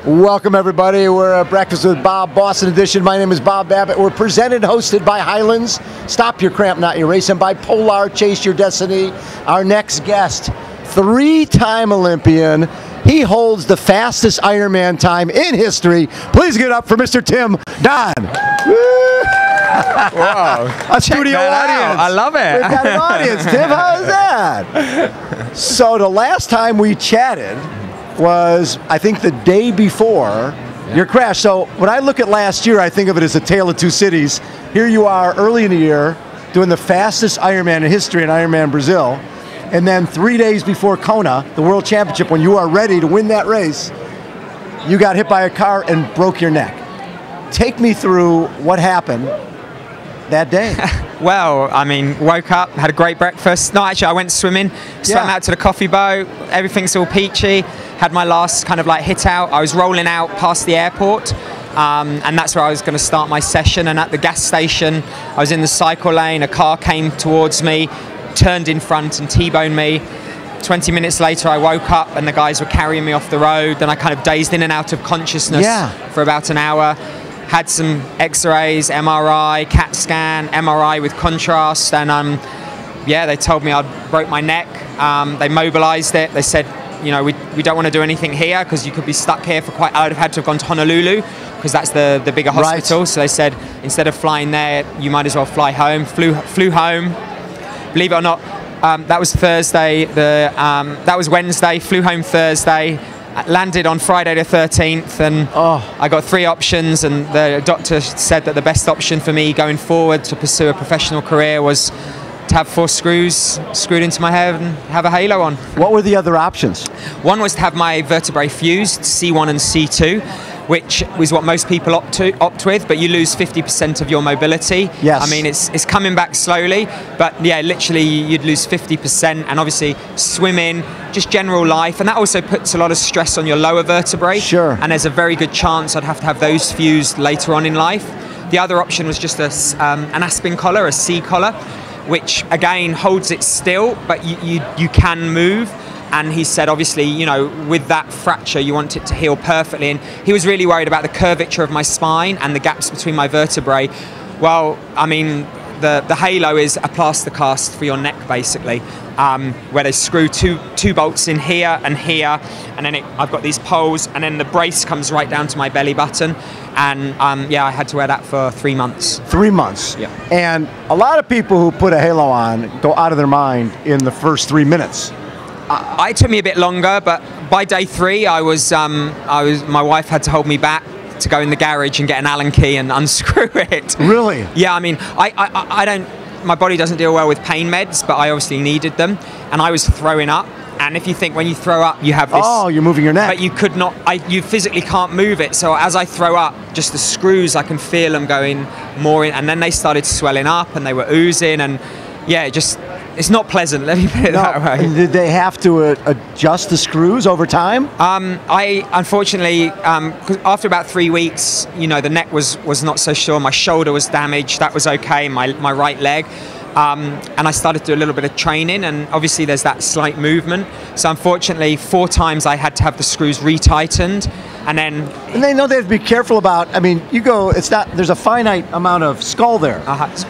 Welcome, everybody. We're at Breakfast with Bob, Boston edition. My name is Bob Babbitt. We're presented, hosted by Highlands, Stop Your Cramp, Not Your Race, and by Polar, Chase Your Destiny. Our next guest, three-time Olympian. He holds the fastest Ironman time in history. Please get up for Mr. Tim Don. Wow. A studio audience. I love it. We've got an audience, Tim. How is that? So the last time we chatted was, I think, the day before your crash. So when I look at last year, I think of it as a tale of two cities. Here you are early in the year doing the fastest Ironman in history in Ironman Brazil. And then 3 days before Kona, the World Championship, when you are ready to win that race, you got hit by a car and broke your neck. Take me through what happened that day. Well, I mean, woke up, had a great breakfast. No, actually, I went swimming, swam out to the coffee boat. Everything's all peachy. Had my last kind of like hit out. I was rolling out past the airport, and that's where I was going to start my session. And at the gas station, I was in the cycle lane. A car came towards me, turned in front and T-boned me. 20 minutes later, I woke up and the guys were carrying me off the road. Then I kind of dazed in and out of consciousness for about an hour. Had some X-rays, MRI, CAT scan, MRI with contrast, and yeah, they told me I'd broke my neck. They mobilized it. They said, you know, we don't want to do anything here because you could be stuck here for quite. I would have had to have gone to Honolulu because that's the bigger hospital. Right. So they said instead of flying there, you might as well fly home. Flew home. Believe it or not, that was Thursday. That was Wednesday. Flew home Thursday. Landed on Friday the 13th, and I got three options, and the doctor said that the best option for me going forward to pursue a professional career was to have 4 screws screwed into my head and have a halo on. What were the other options? One was to have my vertebrae fused, C1 and C2, which is what most people opt with, but you lose 50% of your mobility. Yes. I mean, it's coming back slowly, but yeah, literally you'd lose 50%, and obviously swimming, just general life, and that also puts a lot of stress on your lower vertebrae. Sure. And there's a very good chance I'd have to have those fused later on in life. The other option was just an Aspen collar, a C collar, which again holds it still, but you can move. And he said, obviously, you know, with that fracture, you want it to heal perfectly. And he was really worried about the curvature of my spine and the gaps between my vertebrae. Well, I mean, the halo is a plaster cast for your neck, basically, where they screw two bolts in here, and then I've got these poles, and then the brace comes right down to my belly button. And yeah, I had to wear that for 3 months. 3 months. Yeah. And a lot of people who put a halo on go out of their mind in the first 3 minutes. It took me a bit longer, but by day 3, my wife had to hold me back to go in the garage and get an Allen key and unscrew it. Really? Yeah, I mean, I don't, my body doesn't deal well with pain meds, but I obviously needed them, and I was throwing up. And if you think when you throw up, you have this. Oh, you're moving your neck. But you could not, you physically can't move it. So as I throw up, just the screws, I can feel them going more in, and then they started swelling up and they were oozing, and yeah, it's not pleasant, let me put it that way. Did they have to adjust the screws over time? I unfortunately, after about 3 weeks, you know, the neck was not so sure. My shoulder was damaged. That was okay. My right leg. And I started to do a little bit of training, and obviously there's that slight movement. So unfortunately, 4 times I had to have the screws retightened, and then. And they know they have to be careful about. I mean, you go. It's not. There's a finite amount of skull there.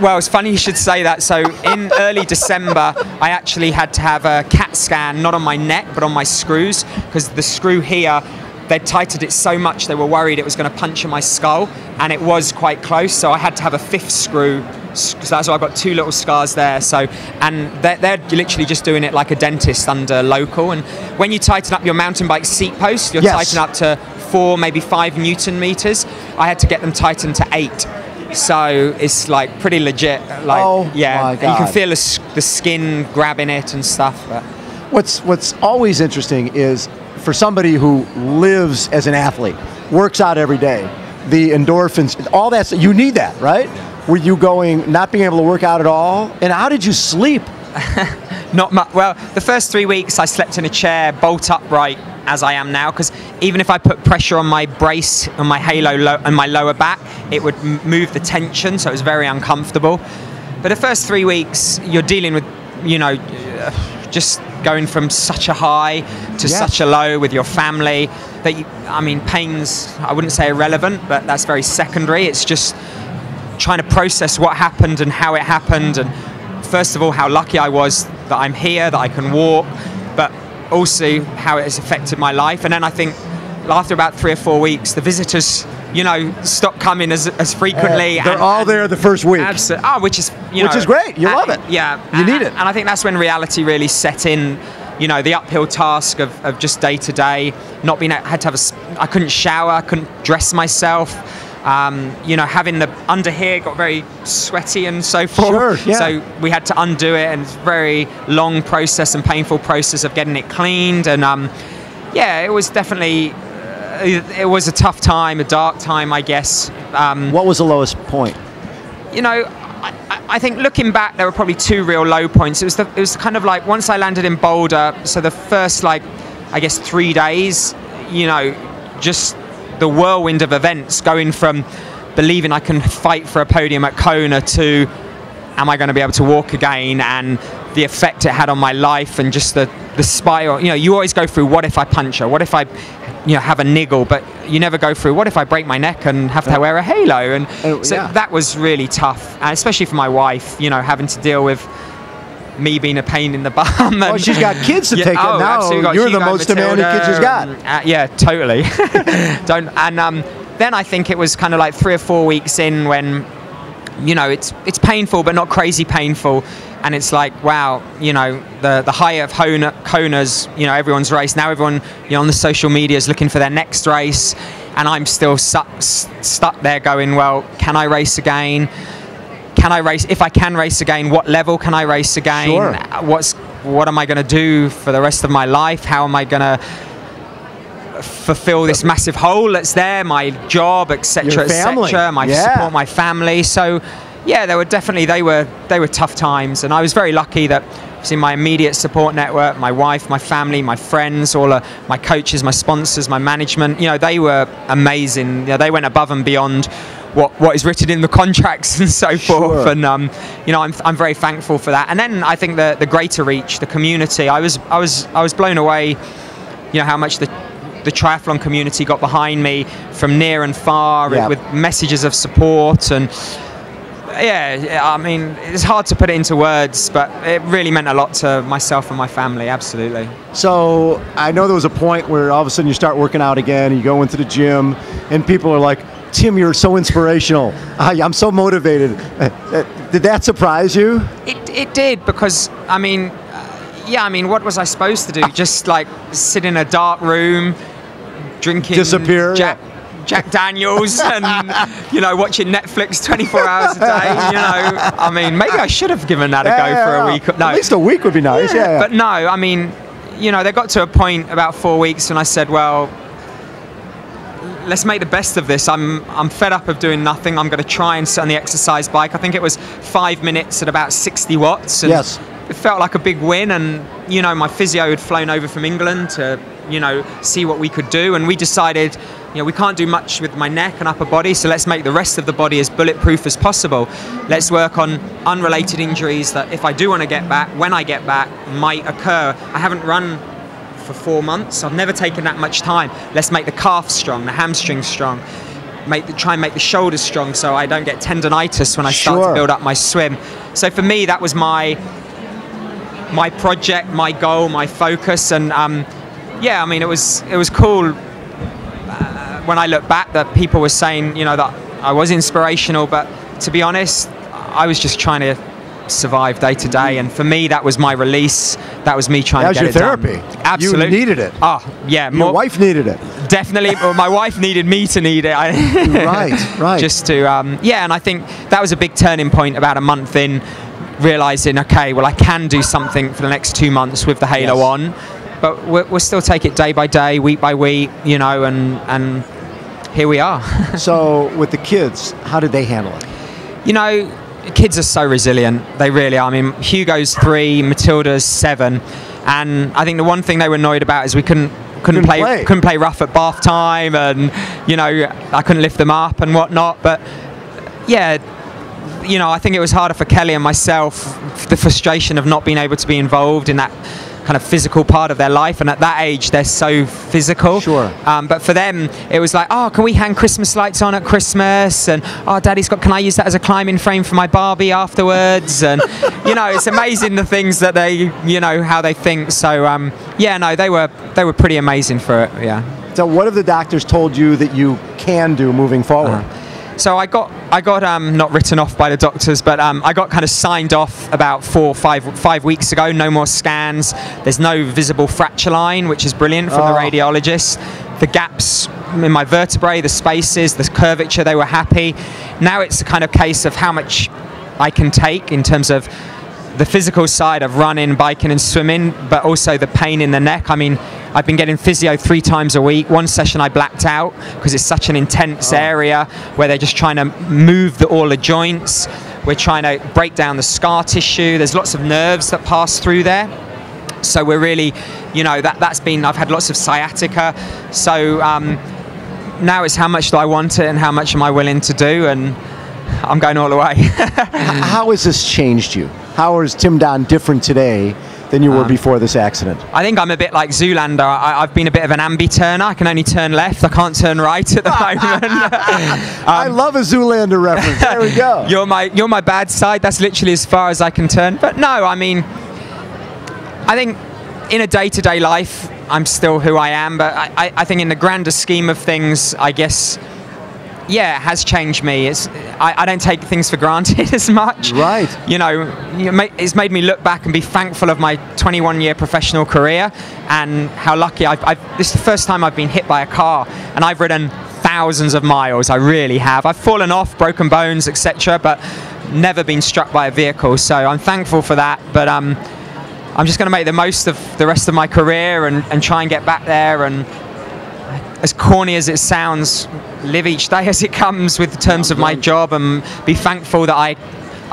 Well, it's funny you should say that. So in early December, I actually had to have a CAT scan, not on my neck, but on my screws, because the screw here, they tightened it so much they were worried it was going to puncture my skull, and it was quite close. So I had to have a 5th screw. So that's why I've got 2 little scars there. So, and they're literally just doing it like a dentist under local. And when you tighten up your mountain bike seat post, you're tighten up to 4, maybe 5 Newton meters. I had to get them tightened to 8. So it's like pretty legit. Like, yeah, my God. You can feel the skin grabbing it and stuff. But. What's always interesting is for somebody who lives as an athlete, works out every day, the endorphins, all that, you need that, right? Were you not being able to work out at all? And how did you sleep? Not much. Well, the first 3 weeks I slept in a chair, bolt upright, as I am now, because even if I put pressure on my brace, on my halo, and my lower back, it would move the tension, so it was very uncomfortable. But the first 3 weeks, you're dealing with, you know, just going from such a high to such a low with your family, that pain's, I wouldn't say irrelevant, but that's very secondary. It's just trying to process what happened and how it happened, and first of all, how lucky I was that I'm here, that I can walk, but also how it has affected my life. And then I think after about 3 or 4 weeks, the visitors, stop coming as frequently. They're all there the first week. Absolutely. Oh, which is great. You love it. Yeah. You need it. And I think that's when reality really set in. The uphill task of just day to day, not being, I couldn't shower, I couldn't dress myself. Having the under here got very sweaty and so forth. Sure, yeah. So we had to undo it, and it's a very long process and painful process of getting it cleaned. And it was definitely, it was a tough time, a dark time, I guess. What was the lowest point? I think looking back, there were probably 2 real low points. It was kind of like once I landed in Boulder, so the first 3 days, just the whirlwind of events, going from believing I can fight for a podium at Kona to am I going to be able to walk again, and the effect it had on my life, and just the spiral. You always go through, what if I puncture, what if I have a niggle, but you never go through, what if I break my neck and have to wear a halo. And so that was really tough, and especially for my wife, having to deal with me being a pain in the bum. And she's got kids to take care of now. You're the most demanding kid she's got. Yeah, totally. Then I think it was kind of like 3 or 4 weeks in when, it's painful, but not crazy painful. And it's like, wow, the high of Kona's, everyone's race. Now everyone, on the social media is looking for their next race. And I'm still stuck there going, well, can I race again? Can I race? If I can race again, what level can I race again? Sure. What am I going to do for the rest of my life? How am I going to fulfill this massive hole that's there? My job, etc., etc. Support my family. So, there were definitely they were tough times, and I was very lucky that in my immediate support network, my wife, my family, my friends, all my coaches, my sponsors, my management, they were amazing. They went above and beyond what is written in the contracts and so forth. And I'm very thankful for that. And then I think the greater reach, the community, I was blown away, how much the triathlon community got behind me from near and far, with messages of support. And it's hard to put it into words, but it really meant a lot to myself and my family. Absolutely. So I know there was a point where all of a sudden you start working out again, and you go into the gym, and people are like, Tim, you're so inspirational. I'm so motivated. Did that surprise you? It did, because what was I supposed to do? Just sit in a dark room, drinking Jack Daniels and watching Netflix 24 hours a day. Maybe I should have given that a go for a week. No, at least a week would be nice. But no, they got to a point about 4 weeks, and I said, well, let's make the best of this. I'm fed up of doing nothing. I'm going to try and sit on the exercise bike. I think it was 5 minutes at about 60 watts. And it felt like a big win. And, my physio had flown over from England to, see what we could do. And we decided, we can't do much with my neck and upper body, so let's make the rest of the body as bulletproof as possible. Let's work on unrelated injuries that if I do want to get back, when I get back, might occur. I haven't run for 4 months. I've never taken that much time. Let's make the calf strong, the hamstrings strong, try and make the shoulders strong so I don't get tendonitis when I start to build up my swim. So for me, that was my project, my goal, my focus. And it was cool when I look back that people were saying, that I was inspirational, but to be honest, I was just trying to survive day to day, and for me that was my release. That was me trying to get it done. That was your therapy. Absolutely. You needed it. Oh yeah, your wife needed it. Definitely. Well, my wife needed me to need it. Right. Just to and I think that was a big turning point about a month in, realizing, okay, well, I can do something for the next 2 months with the halo on, but we'll still take it day by day, week by week, and here we are. So with the kids, how did they handle it? Kids are so resilient. They really are. Hugo's 3, Matilda's 7, and I think the one thing they were annoyed about is we couldn't play rough at bath time, and I couldn't lift them up and whatnot. But I think it was harder for Kelly and myself, the frustration of not being able to be involved in that kind of physical part of their life, and at that age they're so physical. Sure. But for them it was like, oh, can we hang Christmas lights on at Christmas, and oh, Daddy's got, can I use that as a climbing frame for my Barbie afterwards? And you know, it's amazing the things that they, you know, how they think. So yeah, no, they were pretty amazing for it. Yeah. So what have the doctors told you that you can do moving forward? So I got not written off by the doctors, but I got kind of signed off about 5 weeks ago. No more scans. There's no visible fracture line, which is brilliant from the radiologist. The gaps in my vertebrae, the spaces, the curvature, they were happy. Now it's a kind of case of how much I can take in terms of the physical side of running, biking and swimming, but also the pain in the neck. I mean, I've been getting physio 3 times a week. One session I blacked out because it's such an intense area where they're just trying to move all the joints. We're trying to break down the scar tissue. There's lots of nerves that pass through there. So we're really, you know, that's been, I've had lots of sciatica. So now it's how much do I want it and how much am I willing to do, and I'm going all the way. How has this changed you? How is Tim Don different today than you were before this accident? I think I'm a bit like Zoolander. I've been a bit of an ambi-turner. I can only turn left. I can't turn right at the moment. I love a Zoolander reference. There we go. You're my bad side. That's literally as far as I can turn. But no, I mean, I think in a day-to-day life, I'm still who I am. But I think in the grander scheme of things, I guess, yeah, it has changed me. I don't take things for granted as much. Right. You know, it's made me look back and be thankful of my 21-year professional career and how lucky this is the first time I've been hit by a car, and I've ridden thousands of miles. I really have. I've fallen off, broken bones, etc., but never been struck by a vehicle. So I'm thankful for that. But I'm just going to make the most of the rest of my career and try and get back there, and as corny as it sounds, live each day as it comes with the terms of my job, and be thankful that I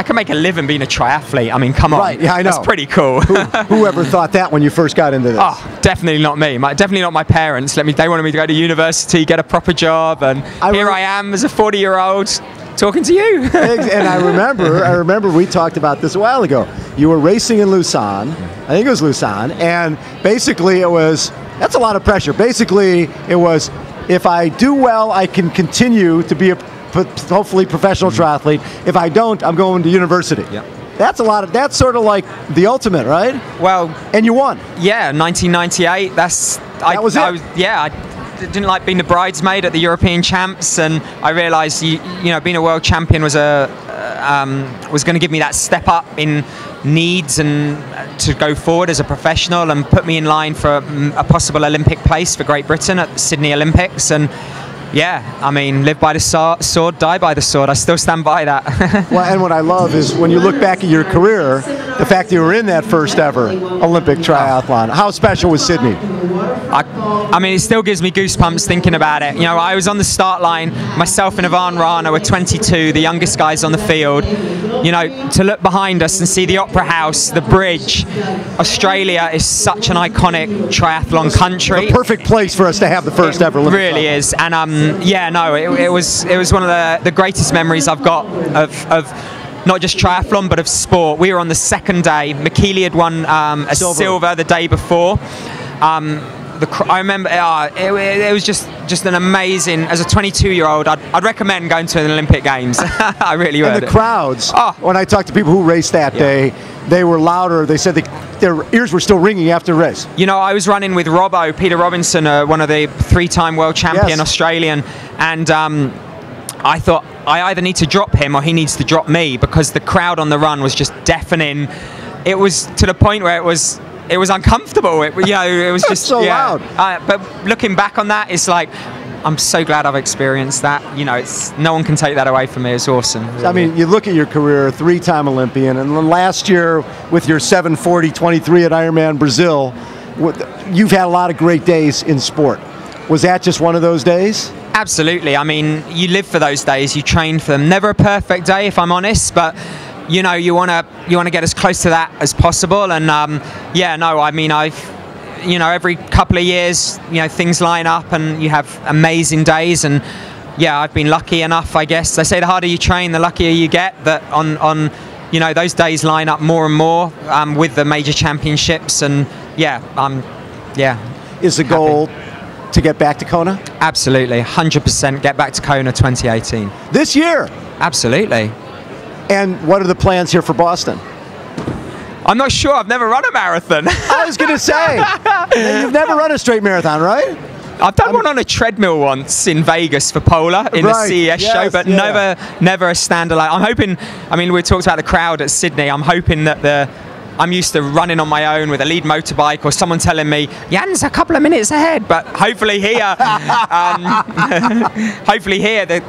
can make a living being a triathlete. I mean, come on. Right, yeah, I know. That's pretty cool. Whoever thought that when you first got into this? Oh, definitely not me. Definitely not my parents. They wanted me to go to university, get a proper job, and here I am as a 40-year-old talking to you. And I remember we talked about this a while ago. You were racing in Lausanne. I think it was Lausanne, and basically it was, that's a lot of pressure. Basically, it was, if I do well, I can continue to be a hopefully professional triathlete. If I don't, I'm going to university. Yep. That's sort of like the ultimate, right? Well, and you won. Yeah, 1998. That was it. I didn't like being the bridesmaid at the European Champs, and I realised you know, being a world champion was going to give me that step up in needs and to go forward as a professional, and put me in line for a possible Olympic place for Great Britain at the Sydney Olympics. And yeah, I mean, live by the sword, die by the sword. I still stand by that. Well, and what I love is when you look back at your career, the fact that you were in that first ever Olympic triathlon. How special was Sydney? I mean, it still gives me goosebumps thinking about it. You know, I was on the start line, myself and Ivan Rana were 22, the youngest guys on the field. You know, to look behind us and see the Opera House, the bridge. Australia is such an iconic triathlon country. The perfect place for us to have the first ever Olympic. It really is. And yeah, no, it was one of the greatest memories I've got of not just triathlon, but of sport. We were on the second day. McKeely had won a silver the day before. I remember it was just an amazing, as a 22-year-old, I'd recommend going to an Olympic Games. I really would. And the crowds, when I talked to people who raced that day, they were louder. They said their ears were still ringing after the race. You know, I was running with Peter Robinson, one of the 3-time world champion Australian, and I thought I either need to drop him or he needs to drop me, because the crowd on the run was just deafening. It was to the point where it was uncomfortable. It was just so loud. But looking back on that, it's like, I'm so glad I've experienced that. You know, no one can take that away from me. It's awesome. Really. I mean, you look at your career, 3-time Olympian, and then last year with your 7:40:23 at Ironman Brazil, you've had a lot of great days in sport. Was that just one of those days? Absolutely. I mean, you live for those days. You train for them. Never a perfect day, if I'm honest, but you know, you want to get as close to that as possible. And yeah, no, I mean, you know, every couple of years, you know, things line up and you have amazing days. And yeah, I've been lucky enough, I guess. They say the harder you train, the luckier you get. But on you know, those days line up more and more with the major championships, and yeah, Is the goal to get back to Kona? Absolutely, 100% get back to Kona 2018. This year? Absolutely. And what are the plans here for Boston? I'm not sure. I've never run a marathon. I was going to say, you've never run a straight marathon, right? I've done one on a treadmill once in Vegas for Polar in the CES show, but never a standalone. I'm hoping, I mean, we talked about the crowd at Sydney. I'm hoping that I'm used to running on my own with a lead motorbike or someone telling me, Jan's a couple of minutes ahead, but hopefully here,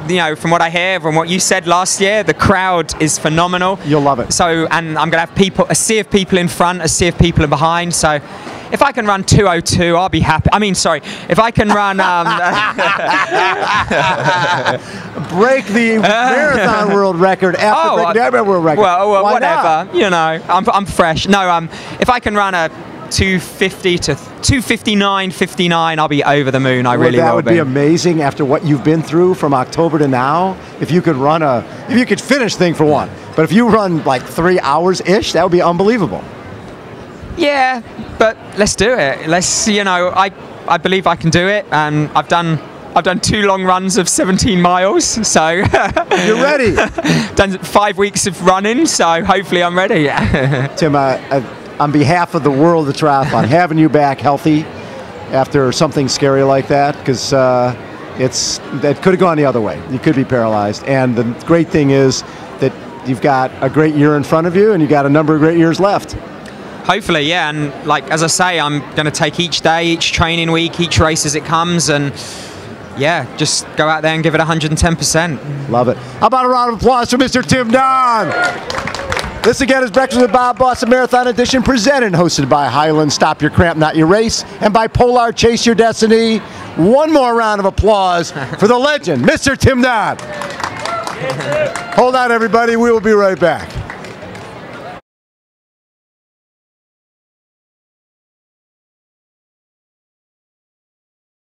you know, from what I hear, from what you said last year, the crowd is phenomenal. You'll love it. So, and I'm going to have a sea of people in front, a sea of people behind, so if I can run 2:02, I'll be happy. I mean, sorry, if I can run... break the marathon world record after breaking the Ironman world record. Well, Why whatever. not? You know, I'm fresh. No, if I can run a 2:50 to 2:59:59, I'll be over the moon. I really will. That would be amazing after what you've been through from October to now. If you could if you could finish thing for one, but if you run like 3 hours-ish, that would be unbelievable. Yeah, but let's do it. Let's, you know, I believe I can do it, and I've done 2 long runs of 17 miles, so you're ready. Done 5 weeks of running, so hopefully I'm ready. Tim, on behalf of the world of triathlon, having you back healthy after something scary like that, because that could have gone the other way. You could be paralyzed, and the great thing is that you've got a great year in front of you, and you got a number of great years left. Hopefully, yeah, and like as I say, I'm going to take each day, each training week, each race as it comes, and yeah, just go out there and give it 110%. Love it. How about a round of applause for Mr. Tim Don? This again is Breakfast with Bob, Boston Marathon Edition, presented and hosted by Highland, Stop Your Cramp, Not Your Race, and by Polar, Chase Your Destiny. One more round of applause for the legend, Mr. Tim Don. Hold on, everybody. We will be right back.